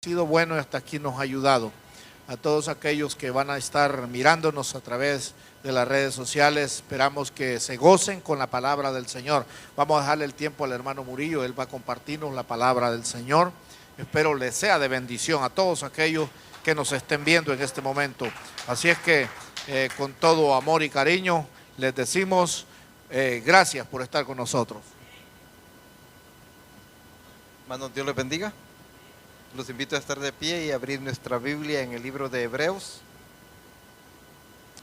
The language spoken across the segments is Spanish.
sido bueno y hasta aquí nos ha ayudado. A todos aquellos que van a estar mirándonos a través de las redes sociales, esperamos que se gocen con la palabra del Señor. Vamos a dejarle el tiempo al hermano Murillo, él va a compartirnos la palabra del Señor. Espero les sea de bendición a todos aquellos que nos estén viendo en este momento. Así es que con todo amor y cariño les decimos gracias por estar con nosotros. Hermanos, Dios les bendiga. Los invito a estar de pie y abrir nuestra Biblia en el libro de Hebreos.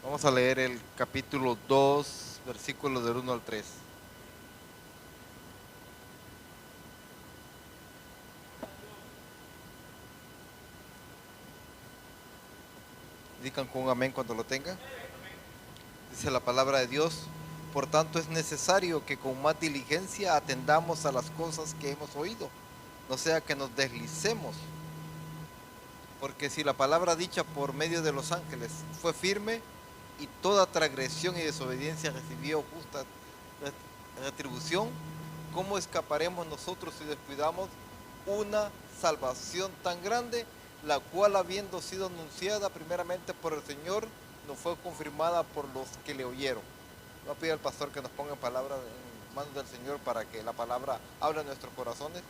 Vamos a leer el capítulo 2, versículos del 1 al 3. Digan con un amén cuando lo tengan. Dice la palabra de Dios: por tanto es necesario que con más diligencia atendamos a las cosas que hemos oído, no sea que nos deslicemos. Porque si la palabra dicha por medio de los ángeles fue firme, y toda transgresión y desobediencia recibió justa retribución, ¿cómo escaparemos nosotros si descuidamos una salvación tan grande, la cual, habiendo sido anunciada primeramente por el Señor, no fue confirmada por los que le oyeron? Voy a pedir al pastor que nos ponga palabra en manos del Señor para que la palabra hable en nuestros corazones.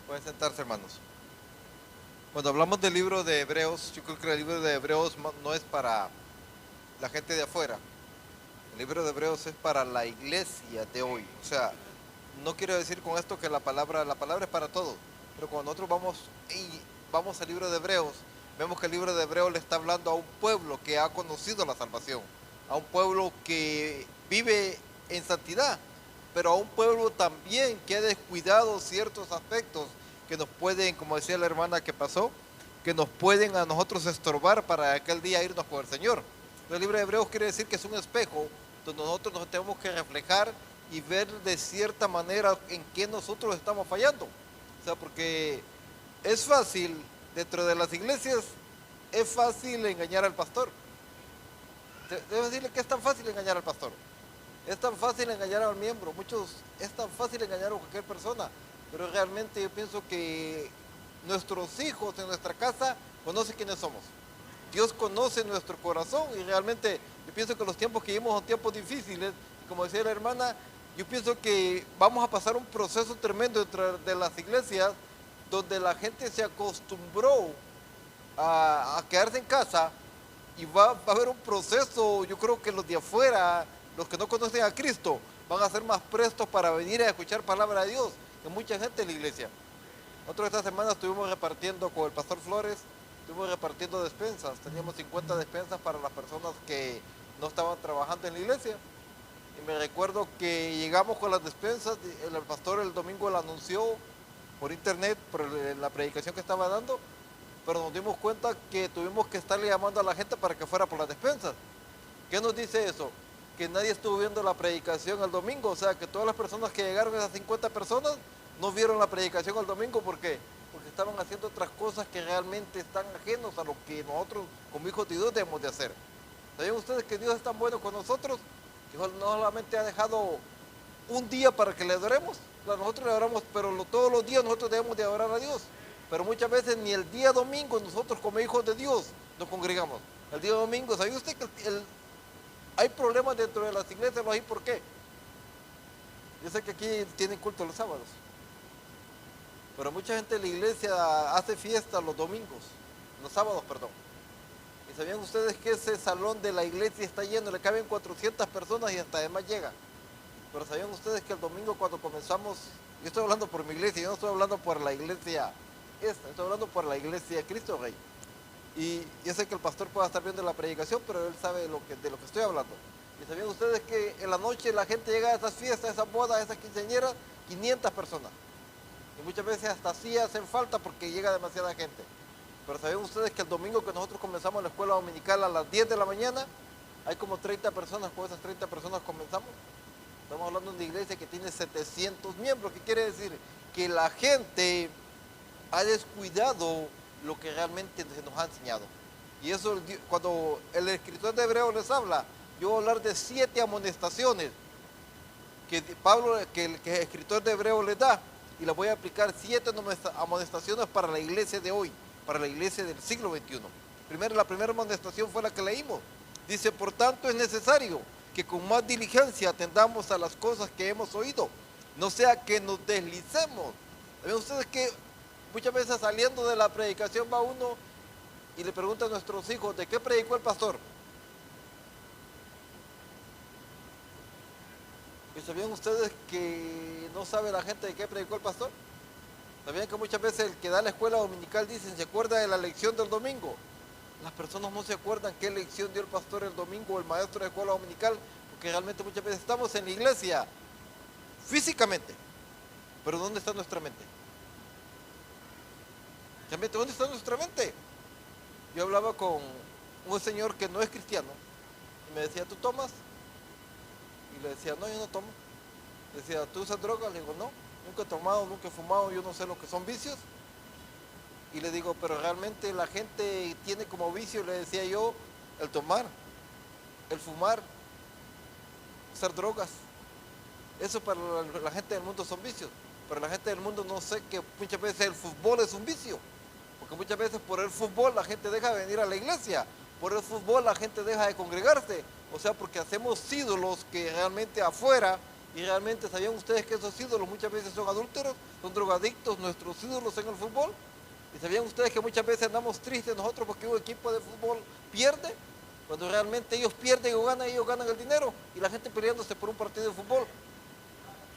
Pueden sentarse, hermanos. Cuando hablamos del libro de Hebreos, yo creo que el libro de Hebreos no es para la gente de afuera. El libro de Hebreos es para la iglesia de hoy. O sea, no quiero decir con esto que la palabra es para todos. Pero cuando nosotros vamos al libro de Hebreos, vemos que el libro de Hebreos le está hablando a un pueblo que ha conocido la salvación, a un pueblo que vive en santidad, pero a un pueblo también que ha descuidado ciertos aspectos que nos pueden, como decía la hermana que pasó, que nos pueden a nosotros estorbar para aquel día irnos con el Señor. El libro de Hebreos quiere decir que es un espejo donde nosotros nos tenemos que reflejar y ver de cierta manera en qué nosotros estamos fallando. O sea, porque es fácil, dentro de las iglesias, es fácil engañar al pastor. Debo decirle que es tan fácil engañar al pastor. Es tan fácil engañar al miembro. Es tan fácil engañar a cualquier persona. Pero realmente yo pienso que nuestros hijos en nuestra casa conocen quiénes somos. Dios conoce nuestro corazón y realmente yo pienso que los tiempos que vivimos son tiempos difíciles. Como decía la hermana, yo pienso que vamos a pasar un proceso tremendo dentro de las iglesias donde la gente se acostumbró a quedarse en casa y va a haber un proceso. Yo creo que los de afuera, los que no conocen a Cristo, van a ser más prestos para venir a escuchar palabra de Dios que mucha gente en la iglesia. Nosotros esta semana estuvimos repartiendo con el pastor Flores, estuvimos repartiendo despensas. Teníamos 50 despensas para las personas que no estaban trabajando en la iglesia. Y me recuerdo que llegamos con las despensas, el pastor el domingo la anunció por internet, por la predicación que estaba dando, pero nos dimos cuenta que tuvimos que estarle llamando a la gente para que fuera por las despensas. ¿Qué nos dice eso? Que nadie estuvo viendo la predicación el domingo, o sea que todas las personas que llegaron, esas 50 personas, no vieron la predicación el domingo. ¿Por qué? Porque estaban haciendo otras cosas que realmente están ajenos a lo que nosotros como hijos de Dios debemos de hacer. ¿Saben ustedes que Dios es tan bueno con nosotros? Que no solamente ha dejado un día para que le adoremos. Nosotros le adoramos, pero todos los días nosotros debemos de adorar a Dios. Pero muchas veces ni el día domingo nosotros como hijos de Dios nos congregamos. El día domingo, ¿sabe usted que hay problemas dentro de las iglesias? ¿No hay por qué? Yo sé que aquí tienen culto los sábados, pero mucha gente en la iglesia hace fiesta los domingos, los sábados, perdón. ¿Y sabían ustedes que ese salón de la iglesia está lleno? Le caben 400 personas y hasta además llega. Pero ¿sabían ustedes que el domingo cuando comenzamos, yo estoy hablando por mi iglesia, yo no estoy hablando por la iglesia esta, estoy hablando por la iglesia de Cristo Rey? Y yo sé que el pastor pueda estar viendo la predicación, pero él sabe de lo que estoy hablando. ¿Y sabían ustedes que en la noche la gente llega a esas fiestas, a esas bodas, a esas quinceañeras? 500 personas. Y muchas veces hasta así hacen falta porque llega demasiada gente. Pero ¿sabían ustedes que el domingo que nosotros comenzamos la escuela dominical a las 10 de la mañana, hay como 30 personas, con esas 30 personas comenzamos? Estamos hablando de una iglesia que tiene 700 miembros. ¿Qué quiere decir? Que la gente ha descuidado lo que realmente se nos ha enseñado. Y eso, cuando el escritor de Hebreos les habla, yo voy a hablar de 7 amonestaciones que Pablo, que el escritor de Hebreos les da, y las voy a aplicar 7 amonestaciones para la iglesia de hoy, para la iglesia del siglo XXI. La primera amonestación fue la que leímos. Dice, por tanto es necesario que con más diligencia atendamos a las cosas que hemos oído, no sea que nos deslicemos. ¿Ven ustedes que muchas veces saliendo de la predicación va uno y le pregunta a nuestros hijos, ¿de qué predicó el pastor? ¿Y sabían ustedes que no sabe la gente de qué predicó el pastor? ¿Sabían que muchas veces el que da la escuela dominical dicen, ¿se acuerda de la lección del domingo? Las personas no se acuerdan qué lección dio el pastor el domingo o el maestro de escuela dominical, porque realmente muchas veces estamos en la iglesia físicamente, pero ¿dónde está nuestra mente? Realmente, ¿dónde está nuestra mente? Yo hablaba con un señor que no es cristiano y me decía, ¿tú tomas? Y le decía, no, yo no tomo. Le decía, ¿tú usas drogas? Le digo, no, nunca he tomado, nunca he fumado, yo no sé lo que son vicios. Y le digo, pero realmente la gente tiene como vicio, le decía yo, el tomar, el fumar, usar drogas. Eso para la gente del mundo son vicios. Pero la gente del mundo no sé que muchas veces el fútbol es un vicio. Porque muchas veces por el fútbol la gente deja de venir a la iglesia. Por el fútbol la gente deja de congregarse. O sea, porque hacemos ídolos que realmente afuera, y realmente ¿sabían ustedes que esos ídolos muchas veces son adúlteros, son drogadictos, nuestros ídolos en el fútbol? ¿Y sabían ustedes que muchas veces andamos tristes nosotros porque un equipo de fútbol pierde? Cuando realmente ellos pierden o ganan, ellos ganan el dinero. Y la gente peleándose por un partido de fútbol.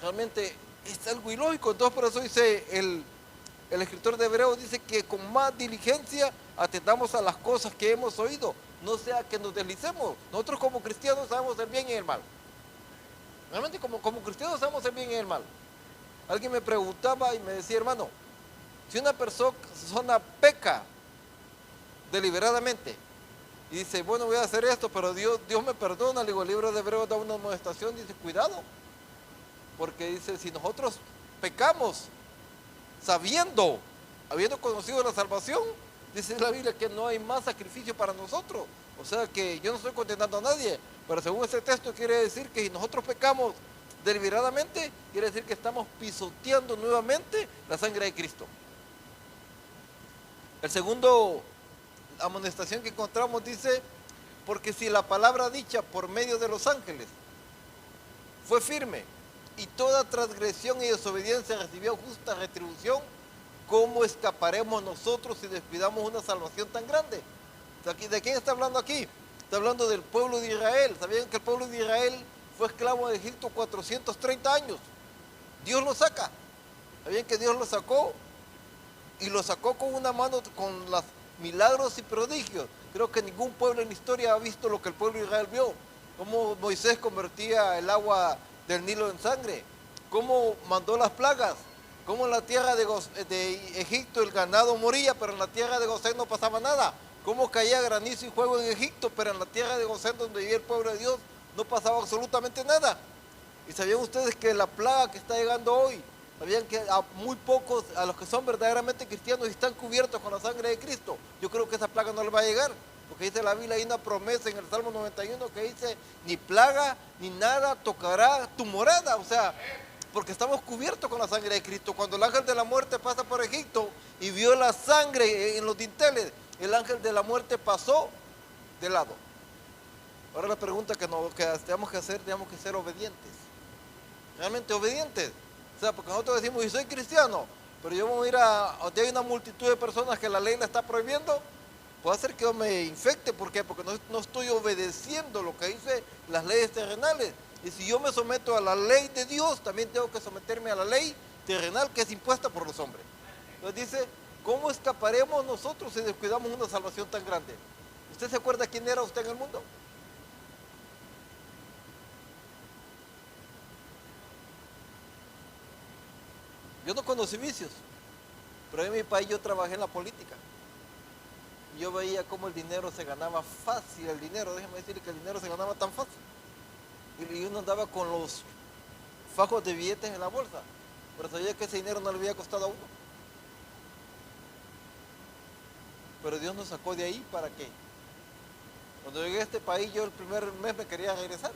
Realmente es algo ilógico. Entonces por eso dice el escritor de Hebreos, dice que con más diligencia atendamos a las cosas que hemos oído. No sea que nos deslicemos. Nosotros como cristianos sabemos el bien y el mal. Realmente como cristianos sabemos el bien y el mal. Alguien me preguntaba y me decía, hermano, si una persona peca deliberadamente y dice, bueno, voy a hacer esto, pero Dios me perdona, le digo, el libro de Hebreos da una amonestación, dice, cuidado, porque dice, si nosotros pecamos habiendo conocido la salvación, dice la Biblia que no hay más sacrificio para nosotros. O sea que yo no estoy condenando a nadie, pero según ese texto quiere decir que si nosotros pecamos deliberadamente, quiere decir que estamos pisoteando nuevamente la sangre de Cristo. El segundo amonestación que encontramos dice, porque si la palabra dicha por medio de los ángeles fue firme y toda transgresión y desobediencia recibió justa retribución, ¿cómo escaparemos nosotros si descuidamos una salvación tan grande? ¿De quién está hablando aquí? Está hablando del pueblo de Israel. ¿Sabían que el pueblo de Israel fue esclavo de Egipto 430 años? Dios lo saca. ¿Sabían que Dios lo sacó? Y lo sacó con una mano, con los milagros y prodigios. Creo que ningún pueblo en la historia ha visto lo que el pueblo de Israel vio. Cómo Moisés convertía el agua del Nilo en sangre. Cómo mandó las plagas. Cómo en la tierra de Egipto el ganado moría, pero en la tierra de Gosén no pasaba nada. Cómo caía granizo y fuego en Egipto, pero en la tierra de Gosén, donde vivía el pueblo de Dios, no pasaba absolutamente nada. ¿Y sabían ustedes que la plaga que está llegando hoy, sabían que a muy pocos, a los que son verdaderamente cristianos, están cubiertos con la sangre de Cristo? Yo creo que esa plaga no les va a llegar, porque dice la Biblia, hay una promesa en el Salmo 91 que dice, ni plaga ni nada tocará tu morada, o sea, porque estamos cubiertos con la sangre de Cristo. Cuando el ángel de la muerte pasa por Egipto y vio la sangre en los dinteles, el ángel de la muerte pasó de lado. Ahora la pregunta que tenemos que hacer, tenemos que ser obedientes. Realmente obedientes. O sea, porque nosotros decimos, yo soy cristiano, pero yo voy a ir a donde hay una multitud de personas que la ley la está prohibiendo, puede ser que yo me infecte. ¿Por qué? Porque no estoy obedeciendo lo que dice las leyes terrenales. Y si yo me someto a la ley de Dios, también tengo que someterme a la ley terrenal que es impuesta por los hombres. Entonces dice, ¿cómo escaparemos nosotros si descuidamos una salvación tan grande? ¿Usted se acuerda quién era usted en el mundo? Yo no conocí vicios, pero en mi país yo trabajé en la política. Y yo veía cómo el dinero se ganaba fácil, déjeme decirle que el dinero se ganaba tan fácil. Y uno andaba con los fajos de billetes en la bolsa, pero sabía que ese dinero no le había costado a uno. Pero Dios nos sacó de ahí, ¿para qué? Cuando llegué a este país, yo el primer mes me quería regresar,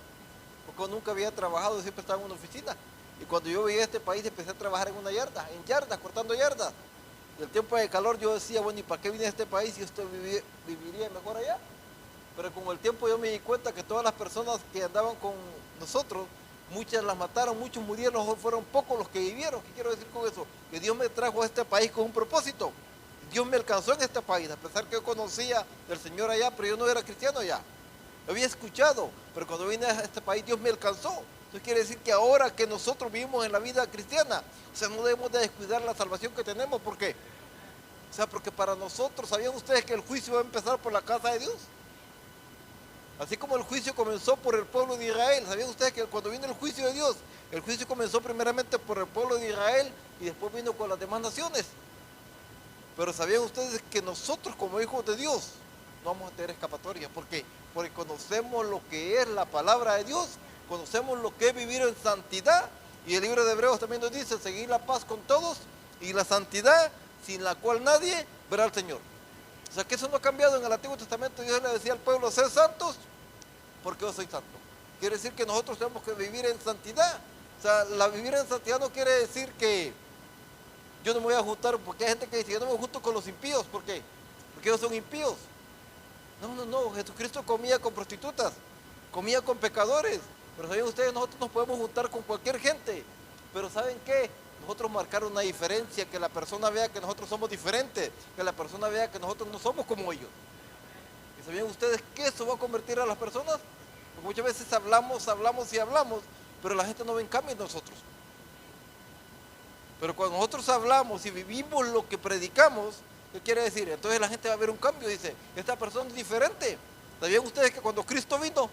porque nunca había trabajado, siempre estaba en una oficina. Y cuando yo llegué a este país, empecé a trabajar en yardas, cortando yardas. Y el tiempo de calor yo decía, bueno, ¿y para qué vine a este país si usted viviría mejor allá? Pero con el tiempo yo me di cuenta que todas las personas que andaban con nosotros, muchas las mataron, muchos murieron, fueron pocos los que vivieron. ¿Qué quiero decir con eso? Que Dios me trajo a este país con un propósito. Dios me alcanzó en este país, a pesar que yo conocía del Señor allá, pero yo no era cristiano allá. Lo había escuchado, pero cuando vine a este país Dios me alcanzó. Entonces quiere decir que ahora que nosotros vivimos en la vida cristiana, o sea, no debemos de descuidar la salvación que tenemos. ¿Por qué? O sea, porque para nosotros, ¿sabían ustedes que el juicio va a empezar por la casa de Dios? Así como el juicio comenzó por el pueblo de Israel. ¿Sabían ustedes que cuando vino el juicio de Dios, el juicio comenzó primeramente por el pueblo de Israel y después vino con las demás naciones? Pero ¿sabían ustedes que nosotros como hijos de Dios no vamos a tener escapatoria? ¿Por qué? Porque conocemos lo que es la palabra de Dios, conocemos lo que es vivir en santidad. Y el libro de Hebreos también nos dice, seguir la paz con todos y la santidad, sin la cual nadie verá al Señor. O sea que eso no ha cambiado. En el Antiguo Testamento Dios le decía al pueblo, sed santos, porque yo soy santo. Quiere decir que nosotros tenemos que vivir en santidad. O sea, vivir en santidad no quiere decir que yo no me voy a juntar, porque hay gente que dice, yo no me junto con los impíos. ¿Por qué? Porque ellos son impíos. No, Jesucristo comía con prostitutas, comía con pecadores. Pero ¿saben ustedes? Nosotros nos podemos juntar con cualquier gente. Pero ¿saben qué? Nosotros marcar una diferencia, que la persona vea que nosotros somos diferentes, que la persona vea que nosotros no somos como ellos. ¿Y sabían ustedes que eso va a convertir a las personas? Porque muchas veces hablamos, pero la gente no ve en cambio en nosotros. Pero cuando nosotros hablamos y vivimos lo que predicamos, ¿qué quiere decir? Entonces la gente va a ver un cambio, dice, esta persona es diferente. ¿Sabían ustedes que cuando Cristo vino,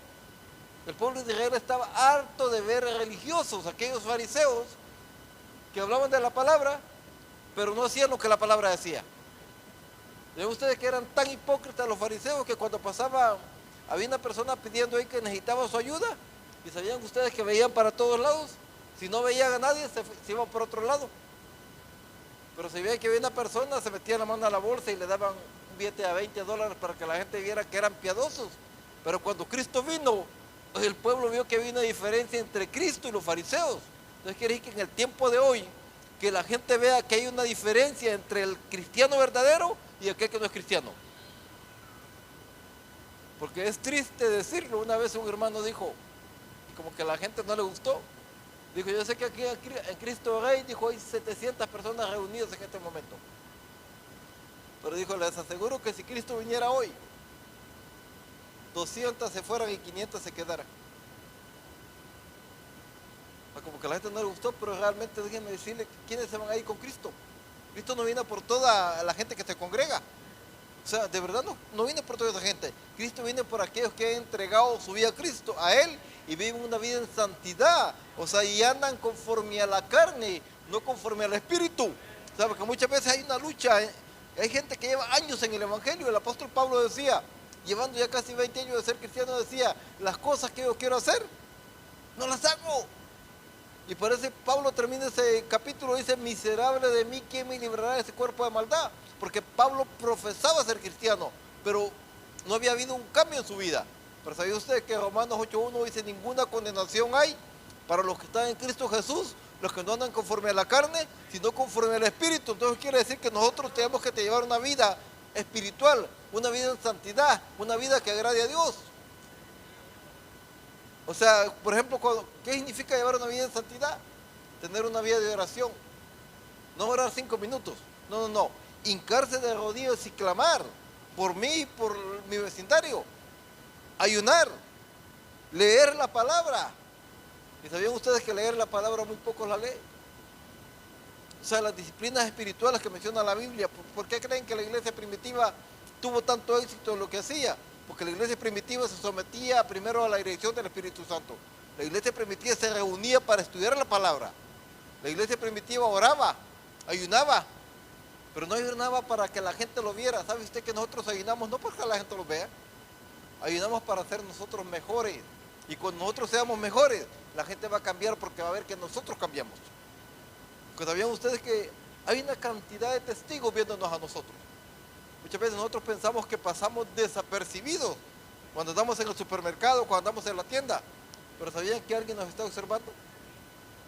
el pueblo de Israel estaba harto de ver religiosos, aquellos fariseos que hablaban de la palabra, pero no hacían lo que la palabra decía? ¿Sabían ustedes que eran tan hipócritas los fariseos que cuando pasaba, había una persona pidiendo ahí que necesitaba su ayuda, y sabían ustedes que veían para todos lados? Si no veían a nadie, se iban por otro lado. Pero si veían que había una persona, se metían la mano a la bolsa y le daban un billete a $20 para que la gente viera que eran piadosos. Pero cuando Cristo vino, el pueblo vio que había una diferencia entre Cristo y los fariseos. Entonces quiere decir que en el tiempo de hoy, que la gente vea que hay una diferencia entre el cristiano verdadero y aquel que no es cristiano. Porque es triste decirlo. Una vez un hermano dijo, y como que a la gente no le gustó, dijo, yo sé que aquí en Cristo Rey, dijo, hay 700 personas reunidas en este momento. Pero dijo, les aseguro que si Cristo viniera hoy, 200 se fueran y 500 se quedaran. Como que a la gente no le gustó, pero realmente déjenme decirle, ¿quiénes se van a ir con Cristo? Cristo no viene por toda la gente que se congrega. O sea, de verdad no viene por toda esa gente. Cristo viene por aquellos que han entregado su vida a Cristo, a Él, y viven una vida en santidad. O sea, y andan conforme a la carne, no conforme al Espíritu. O sea, porque muchas veces hay una lucha. Hay gente que lleva años en el Evangelio. El apóstol Pablo decía, llevando ya casi 20 años de ser cristiano, decía, las cosas que yo quiero hacer, no las hago. Y por eso Pablo termina ese capítulo, dice, miserable de mí, ¿quién me librará de ese cuerpo de maldad? Porque Pablo profesaba ser cristiano, pero no había habido un cambio en su vida. Pero ¿sabía usted que Romanos 8:1 dice, ninguna condenación hay para los que están en Cristo Jesús, los que no andan conforme a la carne, sino conforme al Espíritu? Entonces quiere decir que nosotros tenemos que llevar una vida espiritual, una vida en santidad, una vida que agrade a Dios. O sea, por ejemplo, ¿qué significa llevar una vida en santidad? Tener una vida de oración. No orar 5 minutos. No. Hincarse de rodillas y clamar por mí, por mi vecindario. Ayunar. Leer la palabra. ¿Y sabían ustedes que leer la palabra muy pocos la leen? O sea, las disciplinas espirituales que menciona la Biblia, ¿por qué creen que la iglesia primitiva tuvo tanto éxito en lo que hacía? Porque la iglesia primitiva se sometía primero a la dirección del Espíritu Santo. La iglesia primitiva se reunía para estudiar la palabra. La iglesia primitiva oraba, ayunaba, pero no ayunaba para que la gente lo viera. ¿Sabe usted que nosotros ayunamos no para que la gente lo vea? Ayunamos para ser nosotros mejores. Y cuando nosotros seamos mejores, la gente va a cambiar porque va a ver que nosotros cambiamos. Porque sabían ustedes que hay una cantidad de testigos viéndonos a nosotros. Muchas veces nosotros pensamos que pasamos desapercibidos cuando andamos en el supermercado, cuando andamos en la tienda. Pero ¿sabían que alguien nos está observando?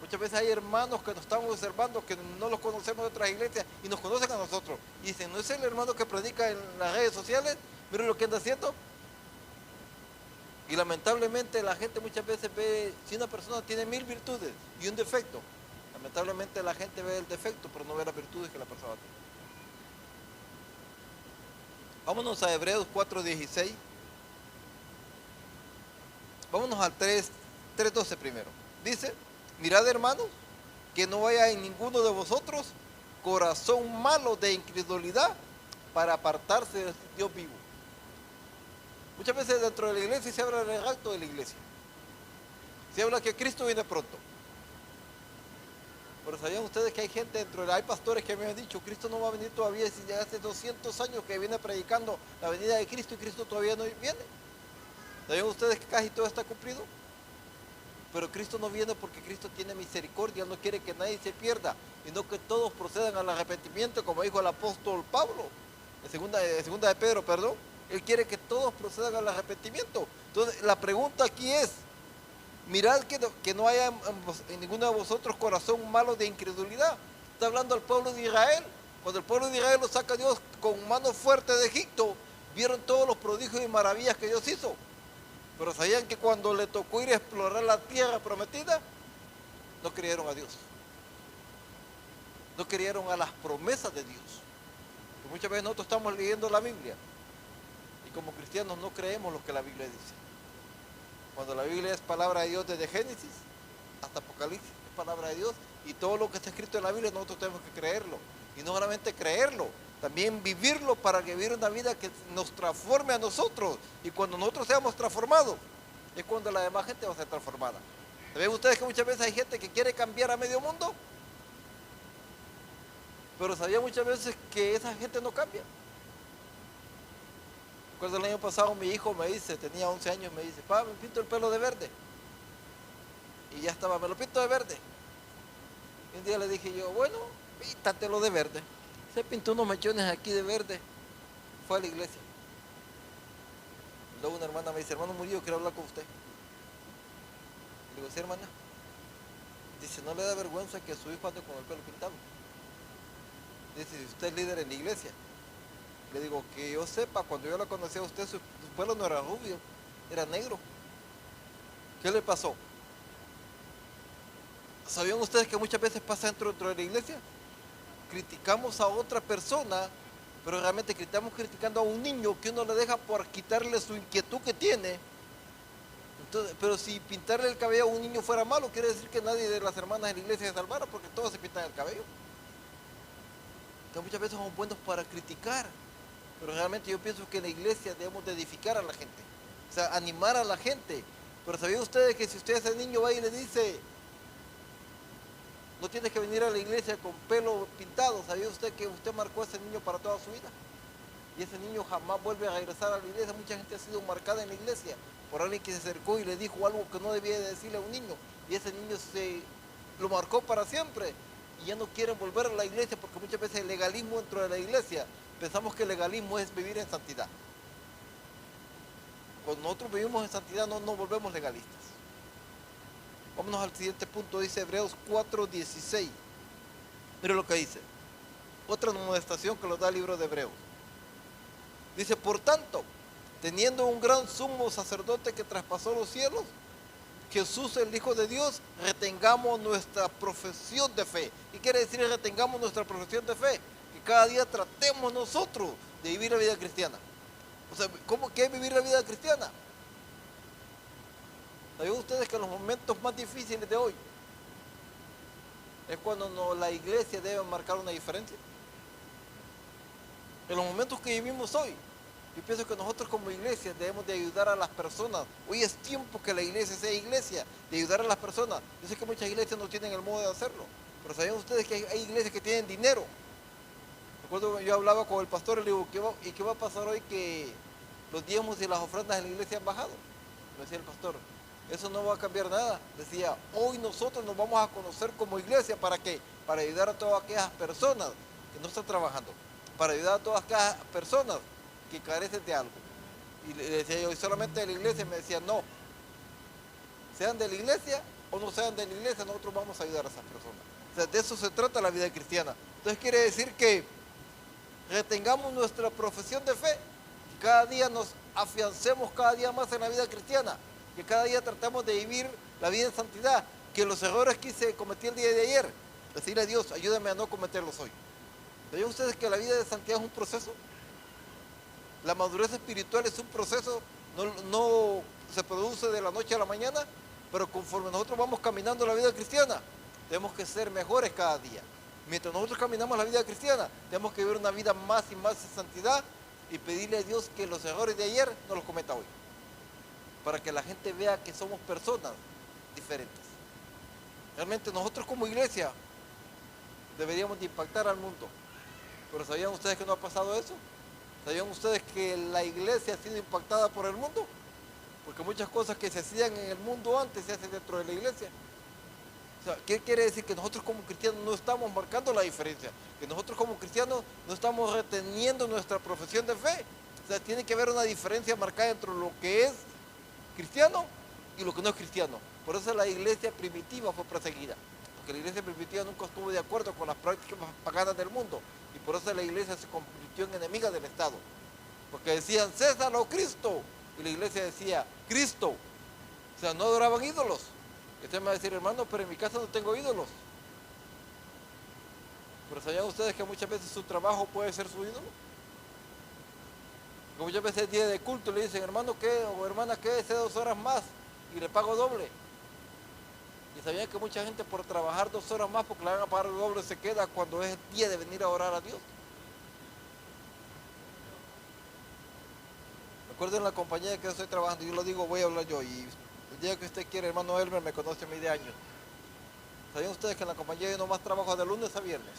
Muchas veces hay hermanos que nos están observando, que no los conocemos de otras iglesias y nos conocen a nosotros. Y dicen, ¿no es el hermano que predica en las redes sociales? Miren lo que anda haciendo. Y lamentablemente la gente muchas veces ve, si una persona tiene 1000 virtudes y un defecto, lamentablemente la gente ve el defecto, pero no ve las virtudes que la persona tiene. Vámonos a Hebreos 4:16. Vámonos al 3:12 primero. Dice, mirad hermanos, que no haya en ninguno de vosotros corazón malo de incredulidad para apartarse del Dios vivo. Muchas veces dentro de la iglesia se habla del rapto de la iglesia. Se habla que Cristo viene pronto. Pero ¿sabían ustedes que hay gente hay pastores que me han dicho, Cristo no va a venir todavía, si ya hace 200 años que viene predicando la venida de Cristo y Cristo todavía no viene? ¿Sabían ustedes que casi todo está cumplido? Pero Cristo no viene porque Cristo tiene misericordia, no quiere que nadie se pierda, sino que todos procedan al arrepentimiento, como dijo el apóstol Pablo, en segunda de Pedro, perdón. Él quiere que todos procedan al arrepentimiento. Entonces, la pregunta aquí es, mirad que no haya en ninguno de vosotros corazón malo de incredulidad. Está hablando al pueblo de Israel. Cuando el pueblo de Israel lo saca Dios con mano fuerte de Egipto, vieron todos los prodigios y maravillas que Dios hizo. Pero sabían que cuando le tocó ir a explorar la tierra prometida, no creyeron a Dios. No creyeron a las promesas de Dios. Y muchas veces nosotros estamos leyendo la Biblia y como cristianos no creemos lo que la Biblia dice. Cuando la Biblia es palabra de Dios desde Génesis hasta Apocalipsis, es palabra de Dios, y todo lo que está escrito en la Biblia nosotros tenemos que creerlo. Y no solamente creerlo, también vivirlo para que vivir una vida que nos transforme a nosotros. Y cuando nosotros seamos transformados, es cuando la demás gente va a ser transformada. ¿Ven ustedes que muchas veces hay gente que quiere cambiar a medio mundo? Pero sabía muchas veces que esa gente no cambia. Recuerdo el año pasado mi hijo me dice, tenía 11 años, me dice, papá, me pinto el pelo de verde. Y ya estaba, me lo pinto de verde. Y un día le dije yo, bueno, píntatelo de verde. Se pintó unos mechones aquí de verde. Fue a la iglesia. Luego una hermana me dice, hermano Murillo, quiero hablar con usted. Le digo, sí, hermana. Dice, ¿no le da vergüenza que su hijo ande con el pelo pintado? Dice, si usted es líder en la iglesia. Le digo, que yo sepa, cuando yo la conocí a usted, su pelo no era rubio, era negro. ¿Qué le pasó? ¿Sabían ustedes que muchas veces pasa dentro de la iglesia? Criticamos a otra persona, pero realmente estamos criticando a un niño que uno le deja por quitarle su inquietud que tiene. Entonces, pero si pintarle el cabello a un niño fuera malo, quiere decir que nadie de las hermanas de la iglesia se salvara, porque todos se pintan el cabello. Entonces muchas veces somos buenos para criticar, pero realmente yo pienso que en la iglesia debemos de edificar a la gente, o sea, animar a la gente. Pero ¿sabían ustedes que si usted ese niño va y le dice, no tienes que venir a la iglesia con pelo pintado? ¿Sabía usted que usted marcó a ese niño para toda su vida? Y ese niño jamás vuelve a regresar a la iglesia. Mucha gente ha sido marcada en la iglesia por alguien que se acercó y le dijo algo que no debía decirle a un niño. Y ese niño lo marcó para siempre. Y ya no quieren volver a la iglesia porque muchas veces el legalismo dentro de la iglesia, pensamos que el legalismo es vivir en santidad. Cuando nosotros vivimos en santidad no nos volvemos legalistas. Vámonos al siguiente punto, dice Hebreos 4:16. Mire lo que dice. Otra amonestación que nos da el libro de Hebreos. Dice, por tanto, teniendo un gran sumo sacerdote que traspasó los cielos, Jesús el Hijo de Dios, retengamos nuestra profesión de fe. ¿Qué quiere decir retengamos nuestra profesión de fe? Que cada día tratemos nosotros de vivir la vida cristiana. O sea, ¿qué es vivir la vida cristiana? ¿Sabían ustedes que en los momentos más difíciles de hoy es cuando la iglesia debe marcar una diferencia? En los momentos que vivimos hoy, yo pienso que nosotros como iglesia debemos de ayudar a las personas. Hoy es tiempo que la iglesia sea iglesia, de ayudar a las personas. Yo sé que muchas iglesias no tienen el modo de hacerlo, pero ¿sabían ustedes que hay iglesias que tienen dinero? Recuerdo que yo hablaba con el pastor y le digo, ¿y qué va a pasar hoy que los diezmos y las ofrendas en la iglesia han bajado? Me decía el pastor, eso no va a cambiar nada. Decía, hoy nosotros nos vamos a conocer como iglesia. ¿Para qué? Para ayudar a todas aquellas personas que no están trabajando, para ayudar a todas aquellas personas que carecen de algo. Y le decía yo, ¿y solamente de la iglesia? Me decía, no, sean de la iglesia o no sean de la iglesia, nosotros vamos a ayudar a esas personas. O sea, de eso se trata la vida cristiana. Entonces quiere decir que retengamos nuestra profesión de fe, que cada día nos afiancemos cada día más en la vida cristiana, que cada día tratemos de vivir la vida en santidad, que los errores que se cometí el día de ayer, decirle a Dios, ayúdame a no cometerlos hoy. ¿Saben ustedes que la vida de santidad es un proceso? La madurez espiritual es un proceso, no se produce de la noche a la mañana, pero conforme nosotros vamos caminando la vida cristiana, tenemos que ser mejores cada día. Mientras nosotros caminamos la vida cristiana, tenemos que vivir una vida más y más de santidad y pedirle a Dios que los errores de ayer no los cometa hoy, para que la gente vea que somos personas diferentes. Realmente nosotros como iglesia deberíamos de impactar al mundo, pero ¿sabían ustedes que no ha pasado eso? ¿Sabían ustedes que la iglesia ha sido impactada por el mundo? Porque muchas cosas que se hacían en el mundo antes se hacen dentro de la iglesia. O sea, ¿qué quiere decir? Que nosotros como cristianos no estamos marcando la diferencia, que nosotros como cristianos no estamos reteniendo nuestra profesión de fe. O sea, tiene que haber una diferencia marcada entre lo que es cristiano y lo que no es cristiano. Por eso la iglesia primitiva fue perseguida, porque la iglesia primitiva nunca estuvo de acuerdo con las prácticas paganas del mundo, y por eso la iglesia se convirtió en enemiga del Estado, porque decían César o Cristo, y la iglesia decía Cristo. O sea, no adoraban ídolos. Y usted me va a decir, hermano, pero en mi casa no tengo ídolos. Pero ¿sabían ustedes que muchas veces su trabajo puede ser su ídolo? Que muchas veces el día de culto le dicen, hermano, ¿qué? O hermana, ¿qué? Hace 2 horas más y le pago doble. Y sabían que mucha gente por trabajar 2 horas más porque le van a pagar el doble se queda cuando es el día de venir a orar a Dios. Recuerden en la compañía que yo estoy trabajando, yo lo digo, voy a hablar yo, y el día que usted quiere, hermano Elmer me conoce a mí de años. ¿Sabían ustedes que en la compañía yo nomás trabajo de lunes a viernes?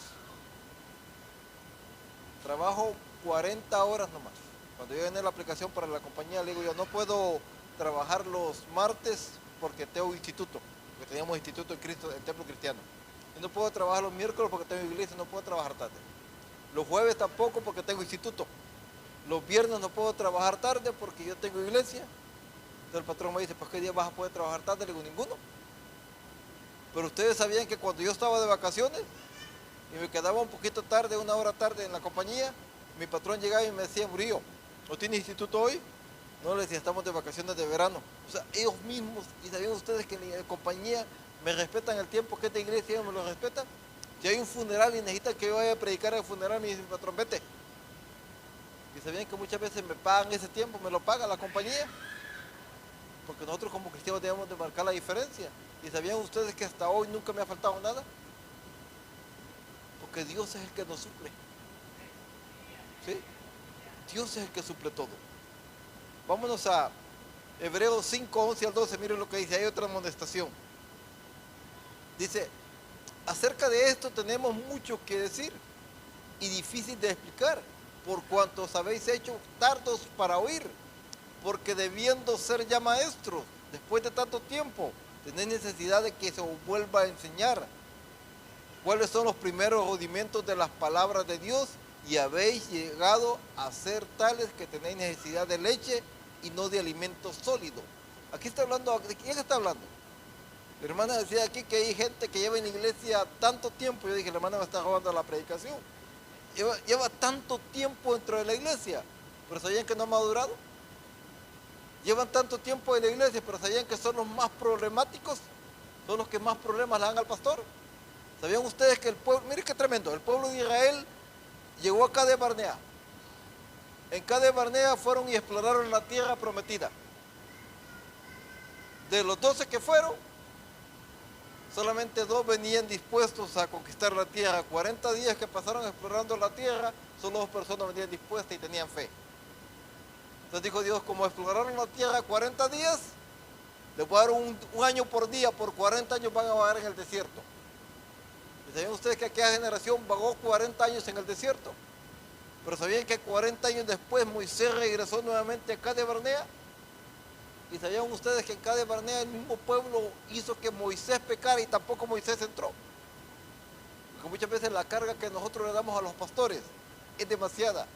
Trabajo 40 horas nomás. Cuando yo llené la aplicación para la compañía, le digo yo, no puedo trabajar los martes porque tengo instituto, porque teníamos instituto en Cristo, en Templo Cristiano. Yo no puedo trabajar los miércoles porque tengo iglesia, no puedo trabajar tarde. Los jueves tampoco porque tengo instituto. Los viernes no puedo trabajar tarde porque yo tengo iglesia. Entonces el patrón me dice, pues ¿qué día vas a poder trabajar tarde? Le digo, ninguno. Pero ustedes sabían que cuando yo estaba de vacaciones y me quedaba un poquito tarde, 1 hora tarde en la compañía, mi patrón llegaba y me decía, Murillo, ¿no tienes instituto hoy? No, le decía, estamos de vacaciones de verano. O sea, ellos mismos, y sabían ustedes que en la compañía me respetan el tiempo que esta iglesia, ellos me lo respetan. Si hay un funeral y necesitan que yo vaya a predicar el funeral, me dice mi patrón, vete. Y sabían que muchas veces me pagan ese tiempo, me lo paga la compañía. Porque nosotros como cristianos debemos de marcar la diferencia. ¿Y sabían ustedes que hasta hoy nunca me ha faltado nada? Porque Dios es el que nos suple. ¿Sí? Dios es el que suple todo. Vámonos a Hebreos 5, 11 al 12, miren lo que dice, hay otra amonestación. Dice, acerca de esto tenemos mucho que decir y difícil de explicar, por cuanto os habéis hecho tardos para oír, porque debiendo ser ya maestros, después de tanto tiempo, tenéis necesidad de que se os vuelva a enseñar cuáles son los primeros rudimentos de las palabras de Dios, y habéis llegado a ser tales que tenéis necesidad de leche y no de alimento sólido. Aquí está hablando, ¿de quién está hablando? La hermana decía aquí que hay gente que lleva en la iglesia tanto tiempo. Yo dije, la hermana me está robando la predicación. Lleva tanto tiempo dentro de la iglesia, pero ¿sabían que no ha madurado? Llevan tanto tiempo en la iglesia, pero ¿sabían que son los más problemáticos? Son los que más problemas le dan al pastor. ¿Sabían ustedes que el pueblo, miren qué tremendo, el pueblo de Israel llegó a Cades Barnea? En Cades Barnea fueron y exploraron la tierra prometida. De los 12 que fueron, solamente 2 venían dispuestos a conquistar la tierra. 40 días que pasaron explorando la tierra, solo 2 personas venían dispuestas y tenían fe. Entonces dijo Dios, como exploraron la tierra 40 días, les voy a dar un año por día, por 40 años van a vagar en el desierto. ¿Y sabían ustedes que aquella generación vagó 40 años en el desierto? Pero ¿sabían que 40 años después Moisés regresó nuevamente a Cades Barnea? ¿Y sabían ustedes que en Cades Barnea el mismo pueblo hizo que Moisés pecara y tampoco Moisés entró? Porque muchas veces la carga que nosotros le damos a los pastores es demasiada.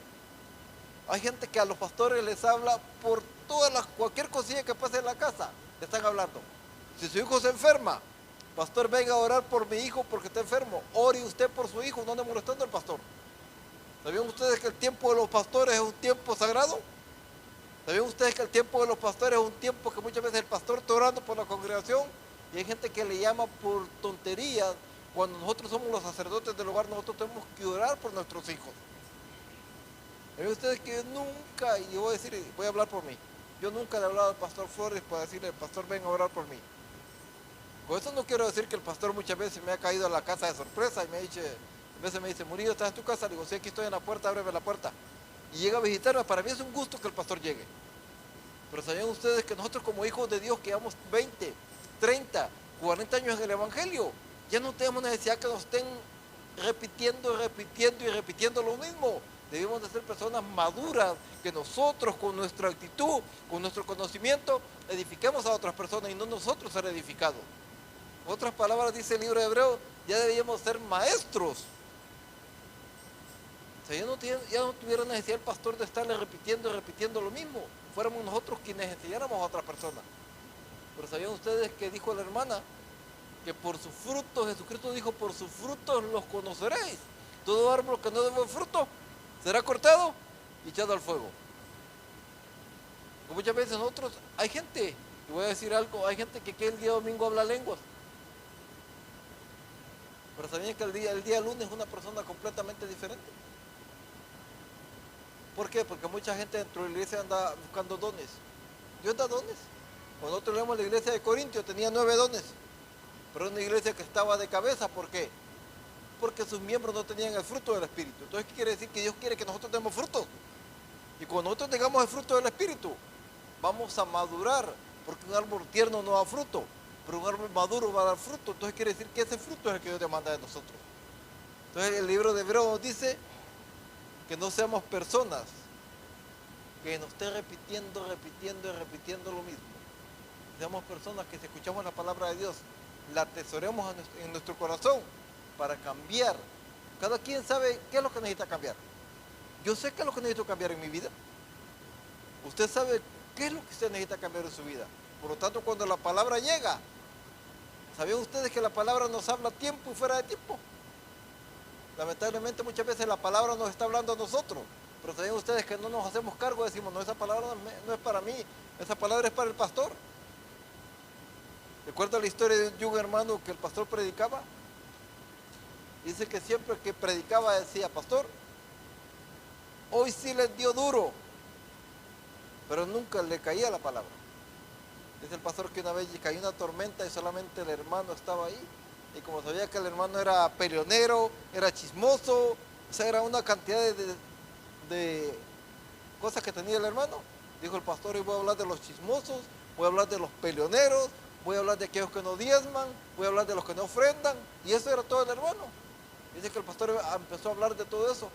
Hay gente que a los pastores les habla por cualquier cosilla que pase en la casa, le están hablando. Si su hijo se enferma, pastor, venga a orar por mi hijo porque está enfermo. Ore usted por su hijo, no ande molestando al pastor. ¿Sabían ustedes que el tiempo de los pastores es un tiempo sagrado? ¿Sabían ustedes que el tiempo de los pastores es un tiempo que muchas veces el pastor está orando por la congregación? Y hay gente que le llama por tonterías. Cuando nosotros somos los sacerdotes del hogar, nosotros tenemos que orar por nuestros hijos. ¿Sabían ustedes que yo nunca, y yo voy a hablar por mí, yo nunca le he hablado al pastor Flores para decirle, pastor, ven a orar por mí? Con eso no quiero decir que el pastor muchas veces me ha caído a la casa de sorpresa y a veces me dice, Murillo, ¿estás en tu casa? Le digo, sí, aquí estoy en la puerta, ábreme la puerta. Y llega a visitarme. Para mí es un gusto que el pastor llegue. Pero ¿sabían ustedes que nosotros como hijos de Dios que llevamos 20, 30, 40 años en el Evangelio, ya no tenemos necesidad que nos estén repitiendo y repitiendo lo mismo? Debemos de ser personas maduras, que nosotros con nuestra actitud, con nuestro conocimiento, edifiquemos a otras personas y no nosotros ser edificados. En otras palabras, dice el libro de Hebreos, ya deberíamos ser maestros. O sea, ya no tuviera necesidad el pastor de estarle repitiendo y repitiendo lo mismo. Fuéramos nosotros quienes enseñáramos a otras personas. Pero ¿sabían ustedes que dijo la hermana? Que por sus frutos, Jesucristo dijo, por sus frutos los conoceréis. Todo árbol que no dé buen fruto será cortado y echado al fuego. Porque muchas veces nosotros, hay gente, y voy a decir algo, hay gente que el día domingo habla lenguas. Pero ¿sabían que el día lunes es una persona completamente diferente? ¿Por qué? Porque mucha gente dentro de la iglesia anda buscando dones. Dios da dones. Cuando nosotros leemos la iglesia de Corintio tenía 9 dones. Pero era una iglesia que estaba de cabeza. ¿Por qué? Porque sus miembros no tenían el fruto del Espíritu. Entonces, ¿qué quiere decir? Que Dios quiere que nosotros demos fruto. Y cuando nosotros tengamos el fruto del Espíritu, vamos a madurar. Porque un árbol tierno no da fruto, pero un árbol maduro va a dar fruto. Entonces quiere decir que ese fruto es el que Dios demanda de nosotros. Entonces el libro de Hebreos nos dice que no seamos personas que nos estén repitiendo lo mismo. Seamos personas que si escuchamos la palabra de Dios, la atesoremos en nuestro corazón para cambiar. Cada quien sabe qué es lo que necesita cambiar. Yo sé qué es lo que necesito cambiar en mi vida. Usted sabe qué es lo que usted necesita cambiar en su vida. Por lo tanto, cuando la palabra llega, ¿sabían ustedes que la palabra nos habla a tiempo y fuera de tiempo? Lamentablemente muchas veces la palabra nos está hablando a nosotros, pero ¿sabían ustedes que no nos hacemos cargo? Decimos, no, esa palabra no es para mí, esa palabra es para el pastor. ¿Recuerda la historia de un hermano que el pastor predicaba? Dice que siempre que predicaba decía, pastor, hoy sí les dio duro, pero nunca le caía la palabra. Dice el pastor que una vez cayó una tormenta y solamente el hermano estaba ahí. Y como sabía que el hermano era peleonero, era chismoso, o sea, era una cantidad de cosas que tenía el hermano, dijo el pastor, hoy voy a hablar de los chismosos, voy a hablar de los peleoneros, voy a hablar de aquellos que no diezman, voy a hablar de los que no ofrendan. Y eso era todo el hermano. Dice que el pastor empezó a hablar de todo eso.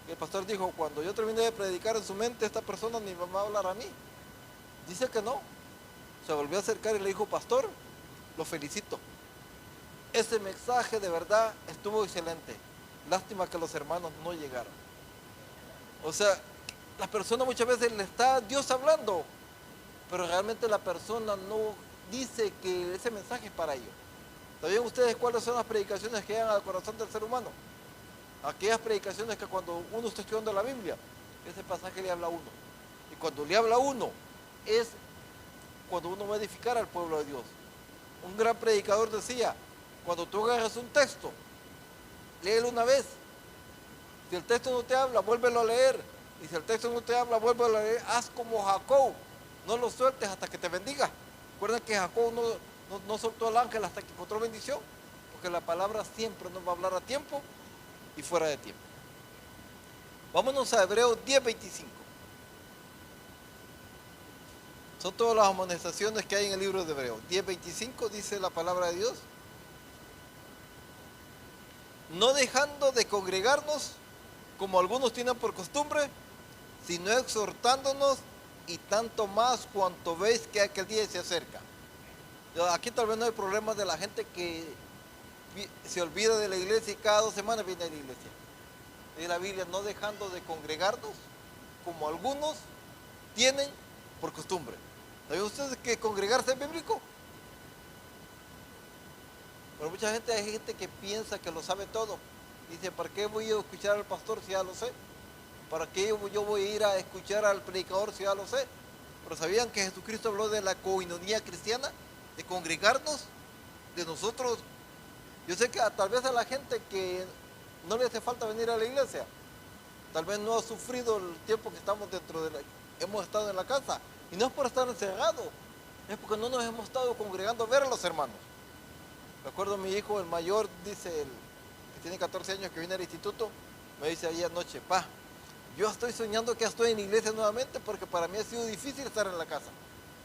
Y el pastor dijo, cuando yo terminé de predicar en su mente, esta persona ni me va a hablar a mí. Dice que no. Se volvió a acercar y le dijo, pastor, lo felicito. Ese mensaje de verdad estuvo excelente. Lástima que los hermanos no llegaron. O sea, la persona muchas veces le está Dios hablando, pero realmente la persona no dice que ese mensaje es para ellos. ¿Sabían ustedes cuáles son las predicaciones que llegan al corazón del ser humano? Aquellas predicaciones que cuando uno está estudiando la Biblia, ese pasaje le habla a uno. Y cuando le habla a uno, es cuando uno va a edificar al pueblo de Dios. Un gran predicador decía, cuando tú agarras un texto, léelo una vez. Si el texto no te habla, vuélvelo a leer. Y si el texto no te habla, vuélvelo a leer. Haz como Jacob, no lo sueltes hasta que te bendiga. Recuerden que Jacob no soltó al ángel hasta que encontró bendición, porque la palabra siempre nos va a hablar a tiempo y fuera de tiempo. Vámonos a Hebreos 10:25. Son todas las amonestaciones que hay en el libro de Hebreos. 10:25 dice la palabra de Dios: no dejando de congregarnos, como algunos tienen por costumbre, sino exhortándonos, y tanto más cuanto veis que aquel día se acerca. Aquí tal vez no hay problema de la gente que se olvida de la iglesia y cada 2 semanas viene a la iglesia. Dice la Biblia, no dejando de congregarnos, como algunos tienen por costumbre. ¿Saben ustedes que congregarse es bíblico? Pero mucha gente, hay gente que piensa que lo sabe todo. Dice, ¿para qué voy a escuchar al pastor si ya lo sé? ¿Para qué yo voy a ir a escuchar al predicador si ya lo sé? Pero ¿sabían que Jesucristo habló de la coinonía cristiana? De congregarnos, de nosotros. Yo sé que tal vez a la gente que no le hace falta venir a la iglesia, tal vez no ha sufrido el tiempo que estamos hemos estado en la casa. Y no es por estar encerrados, es porque no nos hemos estado congregando a ver a los hermanos. Recuerdo mi hijo, el mayor, dice, el que tiene 14 años, que viene al instituto, me dice ayer anoche, pa, yo estoy soñando que estoy en la iglesia nuevamente porque para mí ha sido difícil estar en la casa.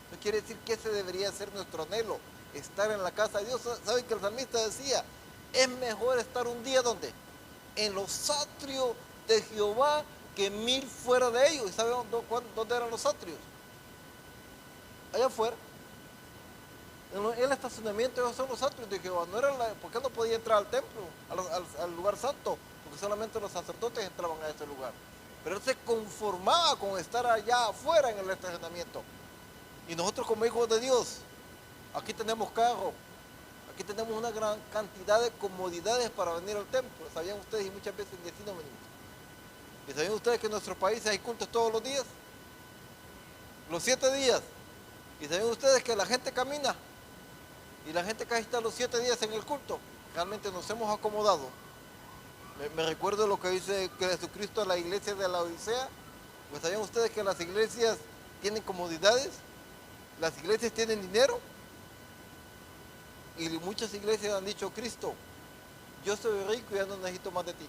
Eso quiere decir que ese debería ser nuestro anhelo, estar en la casa de Dios. ¿Saben que el salmista decía, es mejor estar un día donde? En los atrios de Jehová que 1000 fuera de ellos? ¿Y saben dónde eran los atrios? Allá afuera. En el estacionamiento esos son los atrios de Jehová. ¿Por qué no podía entrar al templo, al lugar santo? Porque solamente los sacerdotes entraban a ese lugar. Pero él se conformaba con estar allá afuera en el estacionamiento. Y nosotros como hijos de Dios, aquí tenemos carro, aquí tenemos una gran cantidad de comodidades para venir al templo. ¿Sabían ustedes? Y muchas veces ni así no venimos. ¿Y sabían ustedes que en nuestros países hay cultos todos los días? Los 7 días. ¿Y saben ustedes que la gente camina? Y la gente casi está los 7 días en el culto. Realmente nos hemos acomodado. Me recuerdo lo que dice que Jesucristo a la iglesia de la Odisea. Pues ¿sabían ustedes que las iglesias tienen comodidades? Las iglesias tienen dinero. Y muchas iglesias han dicho, Cristo, yo soy rico y ya no necesito más de ti.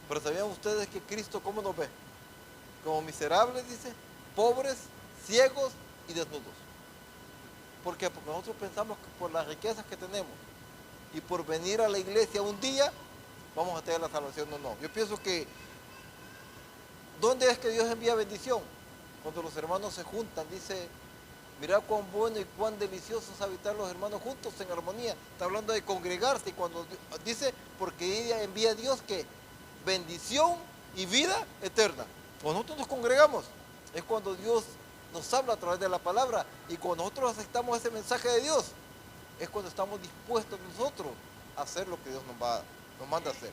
Pero ¿sabían ustedes que Cristo cómo nos ve? Como miserables, dice, pobres, ciegos y desnudos. ¿Por qué? Porque nosotros pensamos que por las riquezas que tenemos y por venir a la iglesia un día, vamos a tener la salvación. No. Yo pienso que, ¿dónde es que Dios envía bendición? Cuando los hermanos se juntan, dice, mirá cuán bueno y cuán delicioso es habitar los hermanos juntos en armonía. Está hablando de congregarse, y cuando dice, porque ella envía a Dios que bendición y vida eterna. Cuando nosotros nos congregamos, es cuando Dios nos habla a través de la palabra, y cuando nosotros aceptamos ese mensaje de Dios, es cuando estamos dispuestos nosotros a hacer lo que Dios nos manda a hacer.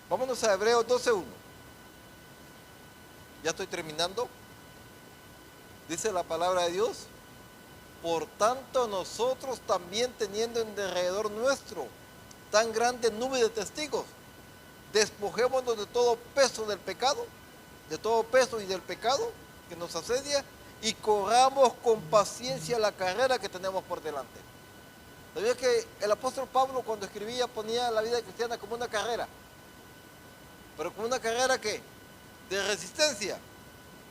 Vámonos a Hebreos 12:1. Ya estoy terminando. Dice la palabra de Dios, por tanto nosotros también, teniendo en derredor nuestro tan grande nube de testigos, despojémonos de todo peso del pecado, de todo peso y del pecado que nos asedia, y corramos con paciencia la carrera que tenemos por delante. ¿Sabía que el apóstol Pablo, cuando escribía, ponía la vida cristiana como una carrera? Pero como una carrera ¿qué? De resistencia.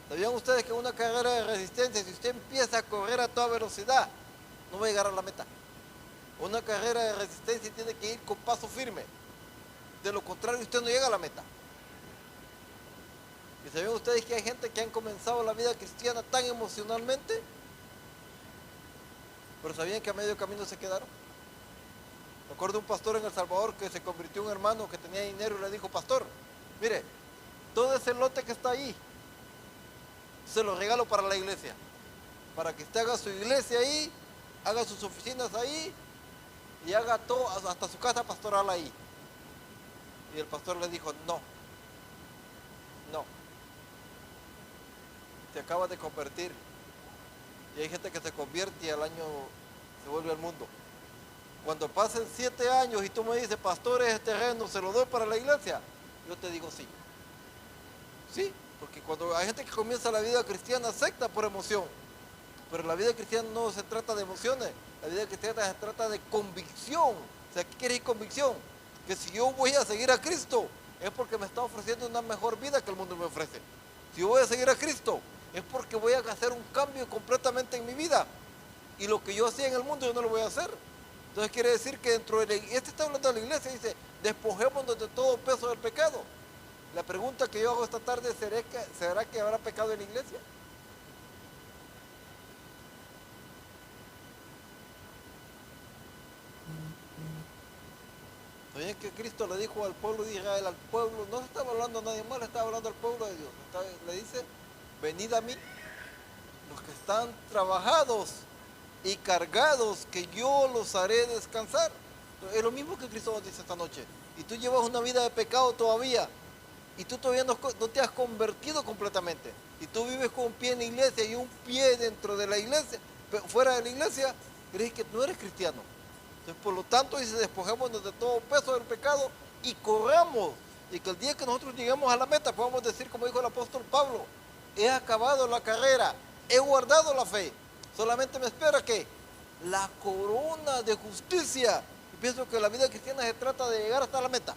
¿Sabían ustedes que una carrera de resistencia, si usted empieza a correr a toda velocidad, no va a llegar a la meta? Una carrera de resistencia tiene que ir con paso firme. De lo contrario, usted no llega a la meta. ¿Y sabían ustedes que hay gente que han comenzado la vida cristiana tan emocionalmente? Pero ¿sabían que a medio camino se quedaron? Recuerdo un pastor en El Salvador que se convirtió en un hermano que tenía dinero y le dijo, pastor, mire, todo ese lote que está ahí, se lo regalo para la iglesia, para que usted haga su iglesia ahí, haga sus oficinas ahí y haga todo, hasta su casa pastoral ahí. Y el pastor le dijo, no, te acabas de convertir. Y hay gente que se convierte y al año se vuelve al mundo. Cuando pasen 7 años y tú me dices, pastor, ese terreno se lo doy para la iglesia, yo te digo sí. Sí, porque cuando hay gente que comienza la vida cristiana, acepta por emoción. Pero la vida cristiana no se trata de emociones, la vida cristiana se trata de convicción. O sea, ¿qué quiere decir convicción? Que si yo voy a seguir a Cristo, es porque me está ofreciendo una mejor vida que el mundo me ofrece. Si yo voy a seguir a Cristo, es porque voy a hacer un cambio completamente en mi vida. Y lo que yo hacía en el mundo, yo no lo voy a hacer. Entonces quiere decir que dentro de la iglesia, este está hablando de la iglesia, dice, despojémonos de todo peso del pecado. La pregunta que yo hago esta tarde, ¿será que habrá pecado en la iglesia? Oye, que Cristo le dijo al pueblo de Israel, al pueblo, no se estaba hablando a nadie más, le estaba hablando al pueblo de Dios. Le dice, venid a mí, los que están trabajados y cargados, que yo los haré descansar. Es lo mismo que Cristo nos dice esta noche. Y tú llevas una vida de pecado todavía, y tú todavía no te has convertido completamente. Y tú vives con un pie en la iglesia y un pie dentro de la iglesia, fuera de la iglesia, crees que no eres cristiano. Entonces, por lo tanto, dice, despojémonos de todo peso del pecado y corramos. Y que el día que nosotros lleguemos a la meta, podamos decir, como dijo el apóstol Pablo, he acabado la carrera, he guardado la fe. Solamente me espera que la corona de justicia. Y pienso que la vida cristiana se trata de llegar hasta la meta.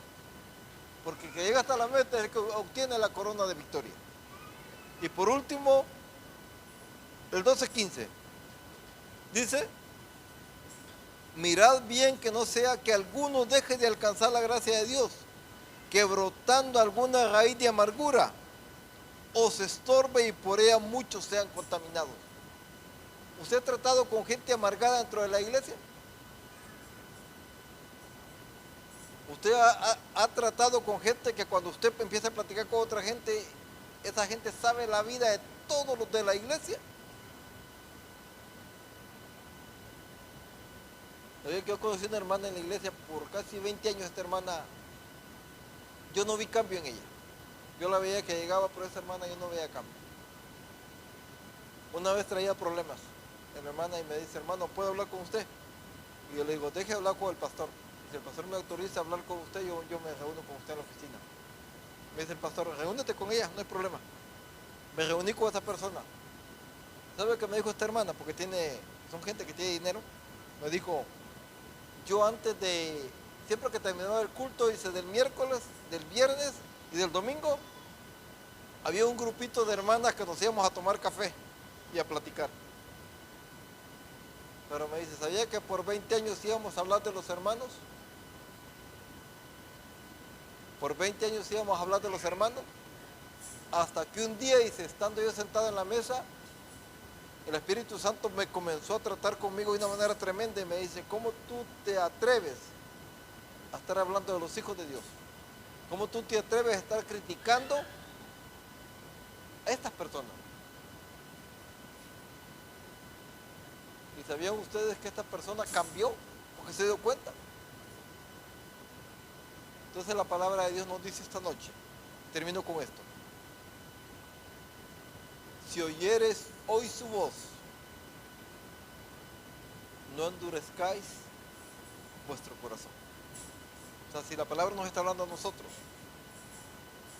Porque el que llega hasta la meta es el que obtiene la corona de victoria. Y por último, el 12:15. Dice, mirad bien que no sea que alguno deje de alcanzar la gracia de Dios, que brotando alguna raíz de amargura os estorbe y por ella muchos sean contaminados. ¿Usted ha tratado con gente amargada dentro de la iglesia? ¿Usted ha tratado con gente que cuando usted empieza a platicar con otra gente, esa gente sabe la vida de todos los de la iglesia? Yo conocí una hermana en la iglesia por casi 20 años. Esta hermana, yo no vi cambio en ella. Yo la veía que llegaba, pero esa hermana yo no veía cambio. Una vez traía problemas en la hermana y me dice, hermano, ¿puedo hablar con usted? Y yo le digo, deje hablar con el pastor. Si el pastor me autoriza a hablar con usted, yo me reúno con usted en la oficina. Me dice el pastor, reúnete con ella, no hay problema. Me reuní con esa persona. ¿Sabe qué me dijo esta hermana? Porque son gente que tiene dinero. Me dijo, yo siempre que terminaba el culto, dice, del miércoles, del viernes y del domingo, había un grupito de hermanas que nos íbamos a tomar café y a platicar. Pero me dice, ¿sabía que por 20 años íbamos a hablar de los hermanos? Por 20 años íbamos a hablar de los hermanos, hasta que un día, dice, estando yo sentado en la mesa, el Espíritu Santo me comenzó a tratar conmigo de una manera tremenda y me dice, ¿cómo tú te atreves a estar hablando de los hijos de Dios? ¿Cómo tú te atreves a estar criticando a estas personas? ¿Y sabían ustedes que esta persona cambió porque se dio cuenta? Entonces la palabra de Dios nos dice esta noche, termino con esto, si oyeres hoy su voz, no endurezcáis vuestro corazón. O sea, si la palabra nos está hablando a nosotros,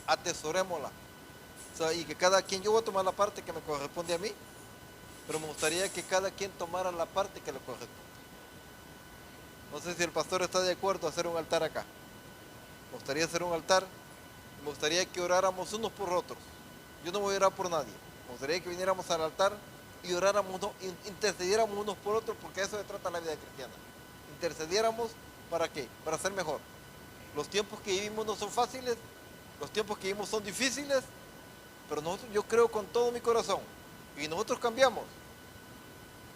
atesorémosla. O sea, y que cada quien, yo voy a tomar la parte que me corresponde a mí, pero me gustaría que cada quien tomara la parte que le corresponde. No sé si el pastor está de acuerdo a hacer un altar acá. Me gustaría hacer un altar, me gustaría que oráramos unos por otros. Yo no voy a orar por nadie. Me gustaría que viniéramos al altar y oráramos, intercediéramos unos por otros, porque de eso se trata la vida cristiana. Intercediéramos, ¿para qué? Para ser mejor. Los tiempos que vivimos no son fáciles, los tiempos que vivimos son difíciles, pero yo creo con todo mi corazón, y nosotros cambiamos,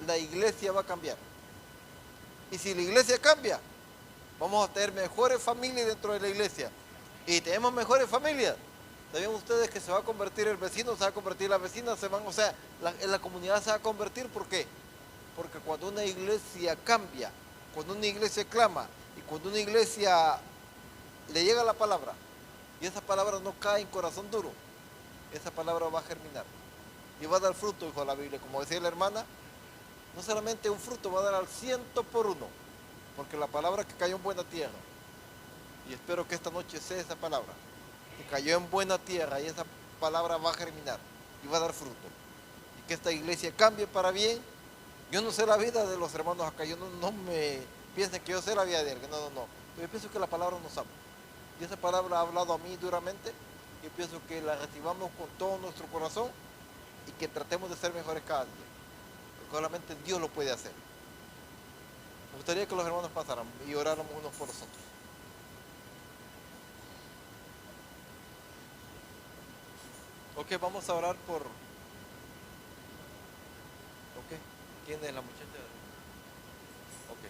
la iglesia va a cambiar. Y si la iglesia cambia, vamos a tener mejores familias dentro de la iglesia. Y tenemos mejores familias. ¿Sabían ustedes que se va a convertir el vecino, se va a convertir la vecina, la comunidad se va a convertir? ¿Por qué? Porque cuando una iglesia cambia, cuando una iglesia clama y cuando una iglesia le llega la palabra y esa palabra no cae en corazón duro, esa palabra va a germinar y va a dar fruto, dijo la Biblia. Como decía la hermana, no solamente un fruto, va a dar al 100%, porque la palabra que cayó en buena tierra, y espero que esta noche sea esa palabra, que cayó en buena tierra, y esa palabra va a germinar y va a dar fruto. Y que esta iglesia cambie para bien. Yo no sé la vida de los hermanos acá, yo no me piensen que yo sé la vida de alguien, no. Yo pienso que la palabra nos ama. Y esa palabra ha hablado a mí duramente. Yo pienso que la recibamos con todo nuestro corazón y que tratemos de ser mejores cada día. Porque solamente Dios lo puede hacer. Me gustaría que los hermanos pasaran y oráramos unos por los otros. Ok, vamos a orar por... Ok, ¿quién es la muchacha? Ok.